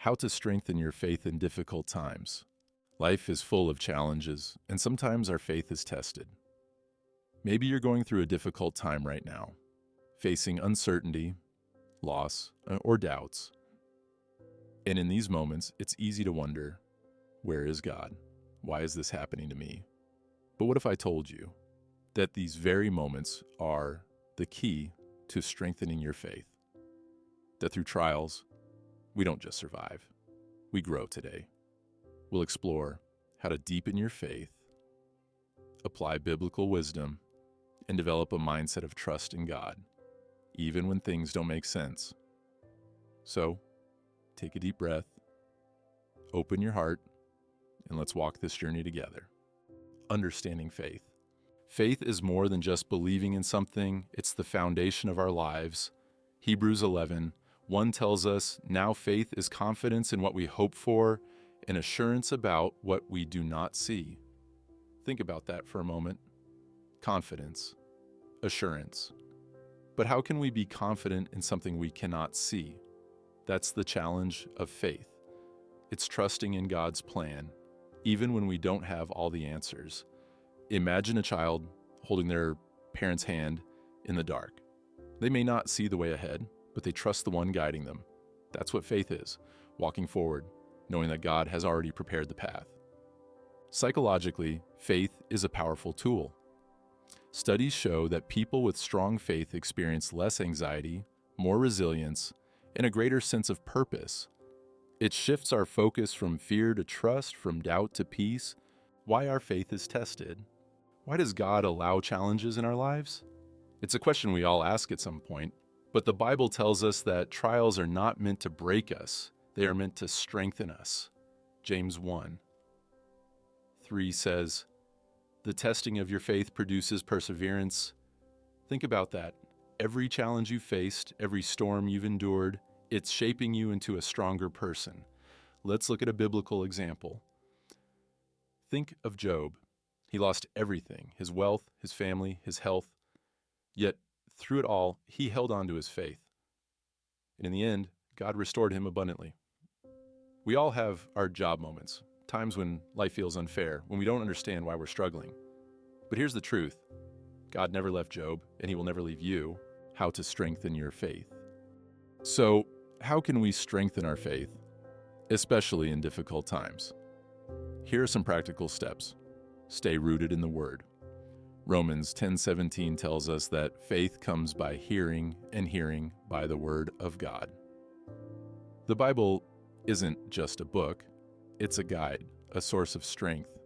How to strengthen your faith in difficult times. Life is full of challenges, and sometimes our faith is tested. Maybe you're going through a difficult time right now, facing uncertainty, loss, or doubts. And in these moments, it's easy to wonder, where is God? Why is this happening to me? But what if I told you that these very moments are the key to strengthening your faith? That through trials, we don't just survive, we grow today. We'll explore how to deepen your faith, apply biblical wisdom, and develop a mindset of trust in God, even when things don't make sense. So, take a deep breath, open your heart, and let's walk this journey together. Understanding faith. Faith is more than just believing in something, it's the foundation of our lives. Hebrews 11:1 tells us, now faith is confidence in what we hope for and assurance about what we do not see. Think about that for a moment. Confidence, assurance. But how can we be confident in something we cannot see? That's the challenge of faith. It's trusting in God's plan, even when we don't have all the answers. Imagine a child holding their parent's hand in the dark. They may not see the way ahead, but they trust the one guiding them. That's what faith is, walking forward, knowing that God has already prepared the path. Psychologically, faith is a powerful tool. Studies show that people with strong faith experience less anxiety, more resilience, and a greater sense of purpose. It shifts our focus from fear to trust, from doubt to peace. Why our faith is tested. Why does God allow challenges in our lives? It's a question we all ask at some point, but the Bible tells us that trials are not meant to break us, they are meant to strengthen us. James 1:3 says, the testing of your faith produces perseverance. Think about that. Every challenge you faced, every storm you've endured, it's shaping you into a stronger person. Let's look at a biblical example. Think of Job. He lost everything, his wealth, his family, his health. Yet, through it all, he held on to his faith. And in the end, God restored him abundantly. We all have our job moments, times when life feels unfair, when we don't understand why we're struggling. But here's the truth. God never left Job, and he will never leave you. How to strengthen your faith. So, how can we strengthen our faith, especially in difficult times? Here are some practical steps. Stay rooted in the Word. Romans 10:17 tells us that faith comes by hearing, and hearing by the Word of God. The Bible isn't just a book, it's a guide, a source of strength.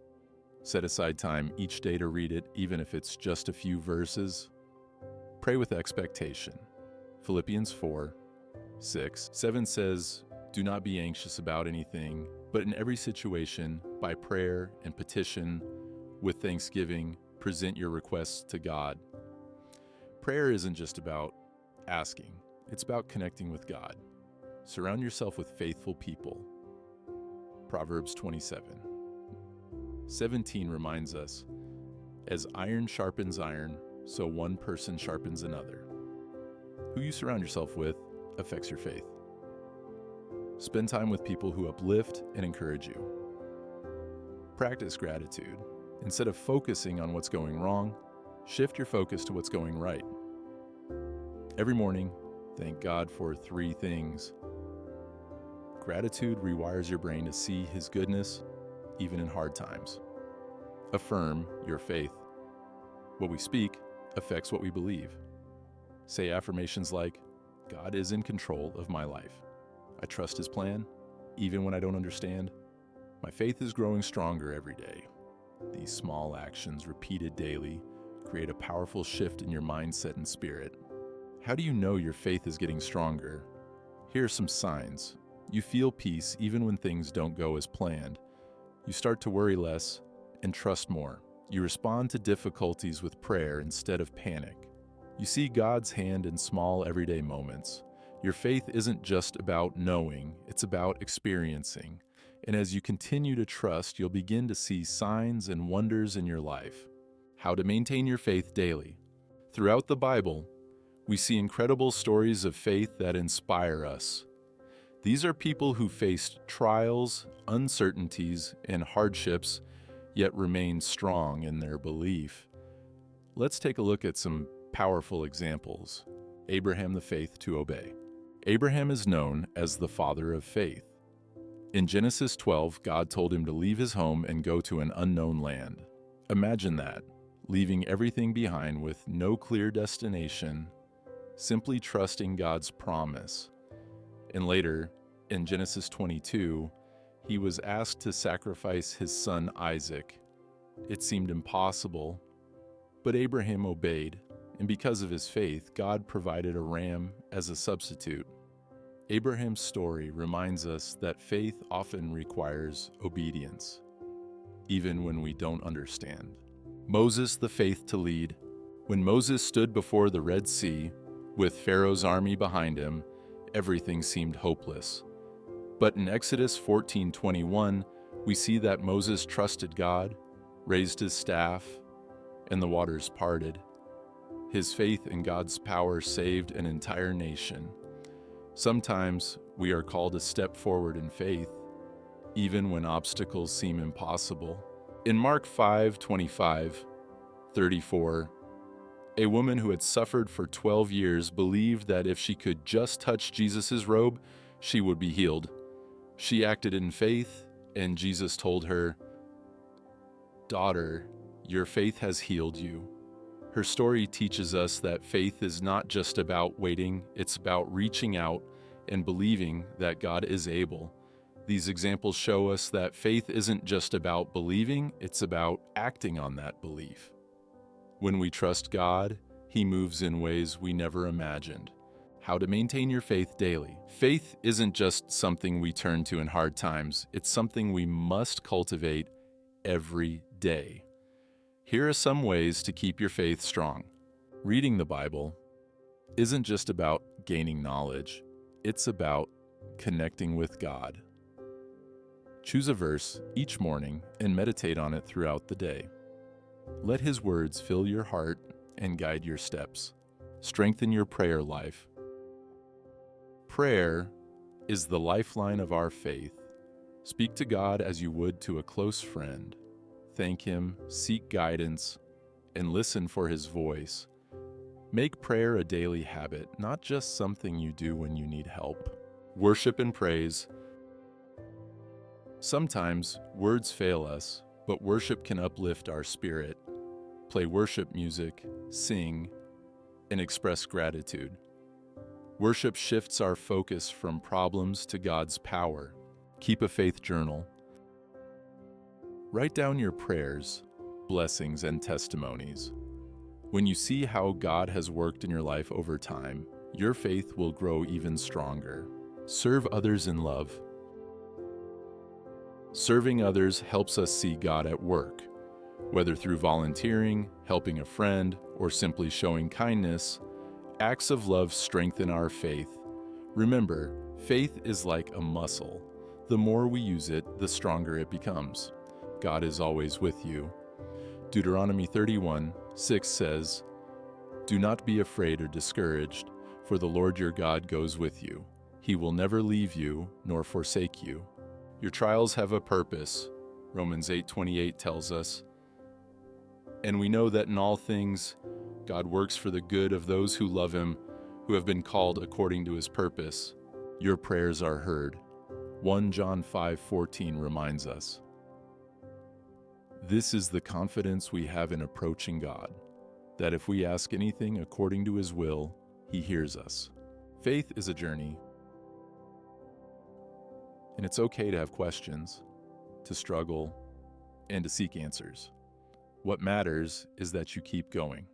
Set aside time each day to read it, even if it's just a few verses. Pray with expectation. Philippians 4:6-7 says, do not be anxious about anything, but in every situation, by prayer and petition, with thanksgiving, present your requests to God. Prayer isn't just about asking, it's about connecting with God. Surround yourself with faithful people. Proverbs 27:17 reminds us, as iron sharpens iron, so one person sharpens another. Who you surround yourself with affects your faith. Spend time with people who uplift and encourage you. Practice gratitude. Instead of focusing on what's going wrong, shift your focus to what's going right. Every morning, thank God for 3 things. Gratitude rewires your brain to see His goodness, even in hard times. Affirm your faith. What we speak affects what we believe. Say affirmations like, God is in control of my life. I trust His plan, even when I don't understand. My faith is growing stronger every day. These small actions, repeated daily, create a powerful shift in your mindset and spirit. How do you know your faith is getting stronger? Here are some signs. You feel peace even when things don't go as planned. You start to worry less and trust more. You respond to difficulties with prayer instead of panic. You see God's hand in small everyday moments. Your faith isn't just about knowing, it's about experiencing. And as you continue to trust, you'll begin to see signs and wonders in your life. How to maintain your faith daily. Throughout the Bible, we see incredible stories of faith that inspire us. These are people who faced trials, uncertainties, and hardships, yet remained strong in their belief. Let's take a look at some powerful examples. Abraham, the faith to obey. Abraham is known as the father of faith. In Genesis 12, God told him to leave his home and go to an unknown land. Imagine that, leaving everything behind with no clear destination, simply trusting God's promise. And later, in Genesis 22, he was asked to sacrifice his son Isaac. It seemed impossible, but Abraham obeyed, and because of his faith, God provided a ram as a substitute. Abraham's story reminds us that faith often requires obedience, even when we don't understand. Moses, the faith to lead. When Moses stood before the Red Sea, with Pharaoh's army behind him, everything seemed hopeless. But in Exodus 14:21, we see that Moses trusted God, raised his staff, and the waters parted. His faith in God's power saved an entire nation. Sometimes we are called to step forward in faith, even when obstacles seem impossible. In Mark 5:25-34, a woman who had suffered for 12 years believed that if she could just touch Jesus' robe, she would be healed. She acted in faith, and Jesus told her, "Daughter, your faith has healed you." Her story teaches us that faith is not just about waiting, it's about reaching out and believing that God is able. These examples show us that faith isn't just about believing, it's about acting on that belief. When we trust God, He moves in ways we never imagined. How to maintain your faith daily. Faith isn't just something we turn to in hard times, it's something we must cultivate every day. Here are some ways to keep your faith strong. Reading the Bible isn't just about gaining knowledge, it's about connecting with God. Choose a verse each morning and meditate on it throughout the day. Let His words fill your heart and guide your steps. Strengthen your prayer life. Prayer is the lifeline of our faith. Speak to God as you would to a close friend. Thank Him, seek guidance, and listen for His voice. Make prayer a daily habit, not just something you do when you need help. Worship and praise. Sometimes words fail us, but worship can uplift our spirit. Play worship music, sing, and express gratitude. Worship shifts our focus from problems to God's power. Keep a faith journal. Write down your prayers, blessings, and testimonies. When you see how God has worked in your life over time, your faith will grow even stronger. Serve others in love. Serving others helps us see God at work. Whether through volunteering, helping a friend, or simply showing kindness, acts of love strengthen our faith. Remember, faith is like a muscle. The more we use it, the stronger it becomes. God is always with you. Deuteronomy 31:6 says, "Do not be afraid or discouraged, for the Lord your God goes with you. He will never leave you nor forsake you." Your trials have a purpose, Romans 8:28 tells us. And we know that in all things, God works for the good of those who love Him, who have been called according to His purpose. Your prayers are heard. 1 John 5:14 reminds us. This is the confidence we have in approaching God, that if we ask anything according to His will, He hears us. Faith is a journey, and it's okay to have questions, to struggle, and to seek answers. What matters is that you keep going.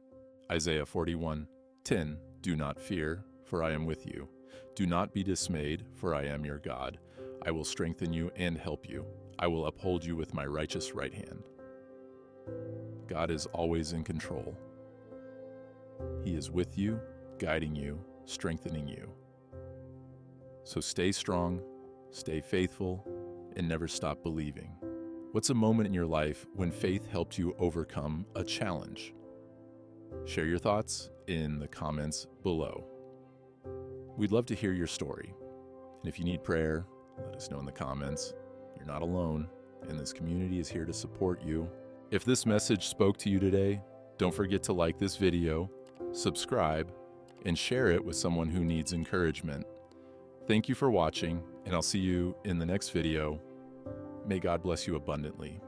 Isaiah 41:10, "Do not fear, for I am with you. Do not be dismayed, for I am your God. I will strengthen you and help you. I will uphold you with my righteous right hand." God is always in control. He is with you, guiding you, strengthening you. So stay strong, stay faithful, and never stop believing. What's a moment in your life when faith helped you overcome a challenge? Share your thoughts in the comments below. We'd love to hear your story. And if you need prayer, let us know in the comments. You're not alone, and this community is here to support you. If this message spoke to you today, don't forget to like this video, subscribe, and share it with someone who needs encouragement. Thank you for watching, and I'll see you in the next video. May God bless you abundantly.